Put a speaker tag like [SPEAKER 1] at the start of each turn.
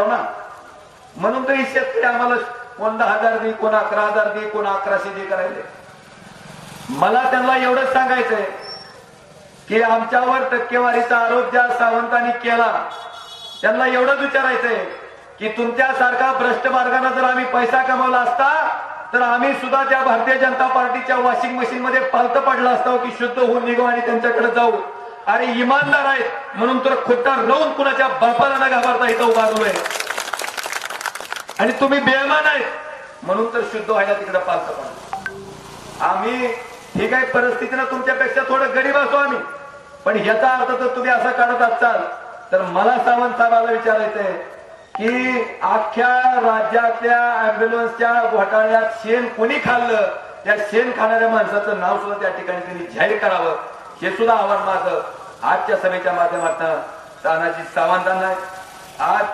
[SPEAKER 1] ना. म्हणून तर शेतकरी आम्हाला कोण 10,000 दे, कोण 11,000 दे, कोण 1100 दे करायले. मला त्यांना एवढंच सांगायचंय की आमच्यावर टक्केवारीचा आरोप ज्या सावंतांनी केला त्यांना एवढंच विचारायचंय की तुमच्यासारखा भ्रष्ट मार्गाने जर आम्ही पैसा कमावला असता तर आम्ही सुद्धा त्या भारतीय जनता पार्टीच्या वॉशिंग मशीन मध्ये पालत पडला असतो की शुद्ध होऊन निघू आणि त्यांच्याकडे जाऊ. अरे इमानदार आहेत म्हणून तर खोटा राहून कुणाच्या बापाला न घाबरता इथं उभारलोय आणि तुम्ही बेईमान आहेत म्हणून तर शुद्ध व्हायला तिकडे पालत पडलो. आम्ही ही काही परिस्थितीनं तुमच्यापेक्षा थोडं गरीब असतो आम्ही, पण ह्याचा अर्थ जर तुम्ही असा काढत असाल तर मला सावंत साहेबांना विचारायचंय की अख्ख्या राज्यातल्या अँब्युलन्सच्या घोटाळ्यात शेण कोणी खाल्लं त्या शेण खाणाऱ्या माणसाचं नाव सुद्धा त्या ठिकाणी त्यांनी जाहीर करावं हे सुद्धा आव्हान माझं आजच्या सभेच्या माध्यमातून तानाजी सावंतांना आज